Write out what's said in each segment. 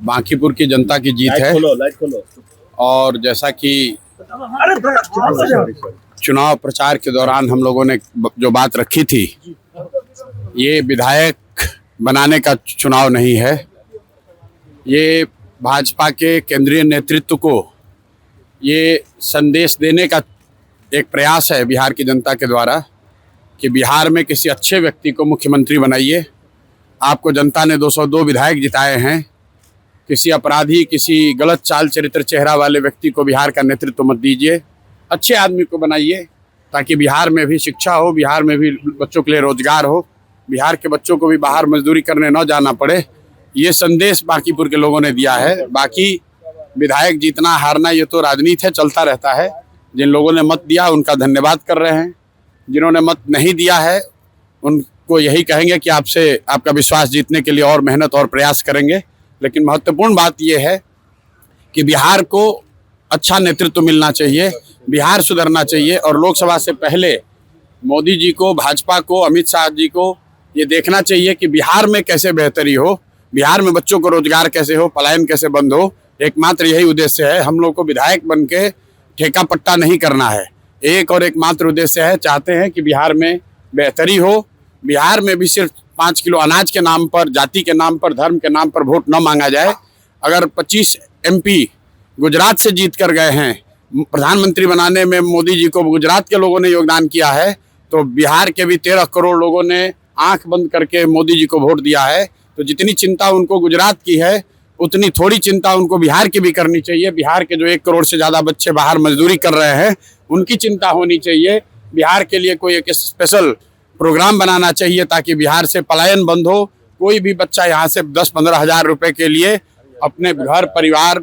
बांकीपुर की जनता की जीत है। लाइट खोलो। और जैसा कि चुनाव प्रचार के दौरान हम लोगों ने जो बात रखी थी, ये विधायक बनाने का चुनाव नहीं है। ये भाजपा के केंद्रीय नेतृत्व को ये संदेश देने का एक प्रयास है बिहार की जनता के द्वारा कि बिहार में किसी अच्छे व्यक्ति को मुख्यमंत्री बनाइए। आपको जनता ने 202 विधायक जिताए हैं। किसी अपराधी, किसी गलत चाल चरित्र चेहरा वाले व्यक्ति को बिहार का नेतृत्व मत दीजिए। अच्छे आदमी को बनाइए ताकि बिहार में भी शिक्षा हो, बिहार में भी बच्चों के लिए रोजगार हो, बिहार के बच्चों को भी बाहर मजदूरी करने न जाना पड़े। ये संदेश बांकीपुर के लोगों ने दिया है। बाकी विधायक जीतना हारना ये तो राजनीति है, चलता रहता है। जिन लोगों ने मत दिया उनका धन्यवाद कर रहे हैं। जिन्होंने मत नहीं दिया है उनको यही कहेंगे कि आपसे आपका विश्वास जीतने के लिए और मेहनत और प्रयास करेंगे। लेकिन महत्वपूर्ण बात यह है कि बिहार को अच्छा नेतृत्व मिलना चाहिए, बिहार सुधरना चाहिए। और लोकसभा से पहले मोदी जी को, भाजपा को, अमित शाह जी को ये देखना चाहिए कि बिहार में कैसे बेहतरी हो, बिहार में बच्चों को रोजगार कैसे हो, पलायन कैसे बंद हो। एकमात्र यही उद्देश्य है। हम लोग को विधायक बन के ठेका पट्टा नहीं करना है। एक और एकमात्र उद्देश्य है, चाहते हैं कि बिहार में बेहतरी हो। बिहार में भी सिर्फ 5 किलो अनाज के नाम पर, जाति के नाम पर, धर्म के नाम पर वोट न मांगा जाए। अगर 25 MP गुजरात से जीत कर गए हैं, प्रधानमंत्री बनाने में मोदी जी को गुजरात के लोगों ने योगदान किया है, तो बिहार के भी 13 करोड़ लोगों ने आंख बंद करके मोदी जी को वोट दिया है। तो जितनी चिंता उनको गुजरात की है उतनी थोड़ी चिंता उनको बिहार की भी करनी चाहिए। बिहार के जो 1 करोड़ से ज़्यादा बच्चे बाहर मजदूरी कर रहे हैं उनकी चिंता होनी चाहिए। बिहार के लिए कोई एक स्पेशल प्रोग्राम बनाना चाहिए ताकि बिहार से पलायन बंद हो। कोई भी बच्चा यहाँ से 10-15 हज़ार रुपये के लिए अपने घर, परिवार,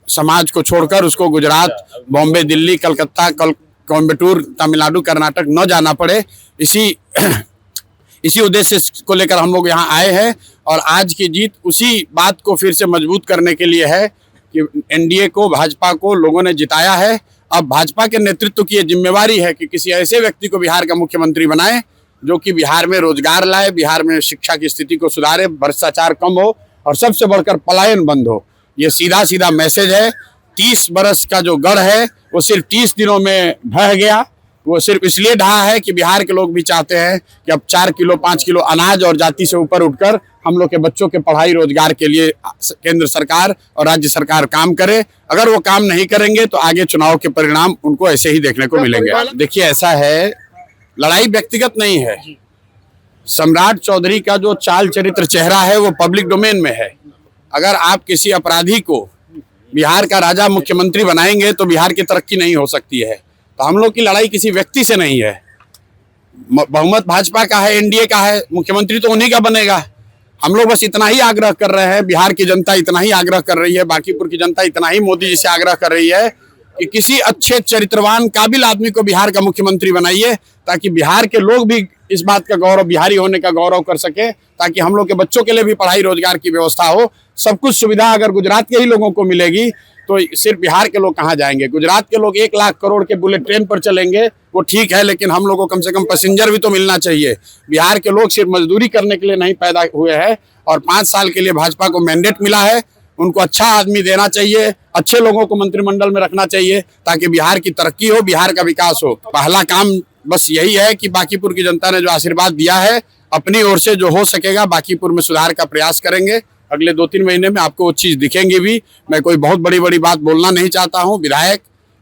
समाज को छोड़कर उसको गुजरात, बॉम्बे, दिल्ली, कलकत्ता, कोयम्बटूर, तमिलनाडु, कर्नाटक न जाना पड़े। इसी उद्देश्य को लेकर हम लोग यहाँ आए हैं। और आज की जीत उसी बात को फिर से मजबूत करने के लिए है कि NDA को, भाजपा को लोगों ने जिताया है। अब भाजपा के नेतृत्व की ये जिम्मेवारी है कि किसी ऐसे व्यक्ति को बिहार का मुख्यमंत्री बनाए जो कि बिहार में रोजगार लाए, बिहार में शिक्षा की स्थिति को सुधारे, भ्रष्टाचार कम हो और सबसे बढ़कर पलायन बंद हो। ये सीधा सीधा मैसेज है। 30 बरस का जो गढ़ है वो सिर्फ 30 दिनों में ढह गया। वो सिर्फ इसलिए ढहा है कि बिहार के लोग भी चाहते हैं कि अब 4 किलो 5 किलो अनाज और जाति से ऊपर उठकर हम लोग के बच्चों के पढ़ाई रोजगार के लिए केंद्र सरकार और राज्य सरकार काम करे। अगर वो काम नहीं करेंगे तो आगे चुनाव के परिणाम उनको ऐसे ही देखने को मिलेंगे। देखिए, ऐसा है, लड़ाई व्यक्तिगत नहीं है। सम्राट चौधरी का जो चाल चरित्र चेहरा है वो पब्लिक डोमेन में है। अगर आप किसी अपराधी को बिहार का राजा मुख्यमंत्री बनाएंगे तो बिहार की तरक्की नहीं हो सकती है। तो हम लोग की लड़ाई किसी व्यक्ति से नहीं है। बहुमत भाजपा का है, NDA का है, मुख्यमंत्री तो उन्हीं का बनेगा। हम लोग बस इतना ही आग्रह कर रहे हैं, बिहार की जनता इतना ही आग्रह कर रही है, बांकीपुर की जनता इतना ही मोदी जी से आग्रह कर रही है कि किसी अच्छे चरित्रवान काबिल आदमी को बिहार का मुख्यमंत्री बनाइए ताकि बिहार के लोग भी इस बात का गौरव, बिहारी होने का गौरव कर सके, ताकि हम लोग के बच्चों के लिए भी पढ़ाई रोजगार की व्यवस्था हो। सब कुछ सुविधा अगर गुजरात के ही लोगों को मिलेगी तो सिर्फ बिहार के लोग कहाँ जाएंगे। गुजरात के लोग 1 लाख करोड़ के बुलेट ट्रेन पर चलेंगे, वो ठीक है, लेकिन हम लोग को कम से कम पैसेंजर भी तो मिलना चाहिए। बिहार के लोग सिर्फ मजदूरी करने के लिए नहीं पैदा हुए हैं। और 5 साल के लिए भाजपा को मैंडेट मिला है, उनको अच्छा आदमी देना चाहिए, अच्छे लोगों को मंत्रिमंडल में रखना चाहिए ताकि बिहार की तरक्की हो, बिहार का विकास हो। पहला काम बस यही है कि बांकीपुर की जनता ने जो आशीर्वाद दिया है, अपनी ओर से जो हो सकेगा बांकीपुर में सुधार का प्रयास करेंगे। अगले 2-3 महीने में आपको वो चीज़ दिखेंगी भी। मैं कोई बहुत बड़ी बात बोलना नहीं चाहता हूँ।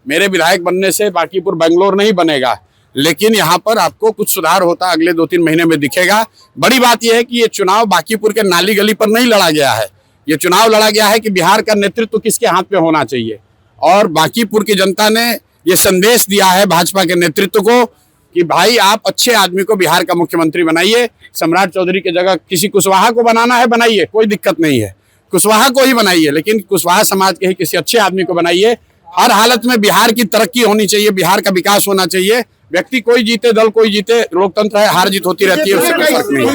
मेरे विधायक बनने से बांकीपुर बेंगलोर नहीं बनेगा, लेकिन यहाँ पर आपको कुछ सुधार होता अगले 2-3 महीने में दिखेगा। बड़ी बात यह है कि ये चुनाव बांकीपुर के नाली गली पर नहीं लड़ा गया है। ये चुनाव लड़ा गया है कि बिहार का नेतृत्व किसके हाथ में होना चाहिए। और बांकीपुर की जनता ने ये संदेश दिया है भाजपा के नेतृत्व को कि भाई आप अच्छे आदमी को बिहार का मुख्यमंत्री बनाइए। सम्राट चौधरी की जगह किसी कुशवाहा को बनाना है, बनाइए, कोई दिक्कत नहीं है, कुशवाहा को ही बनाइए, लेकिन कुशवाहा समाज के ही किसी अच्छे आदमी को बनाइए। हर हालत में बिहार की तरक्की होनी चाहिए, बिहार का विकास होना चाहिए। व्यक्ति कोई जीते, दल कोई जीते, लोकतंत्र है, हार जीत होती रहती है, उससे कोई फर्क नहीं है।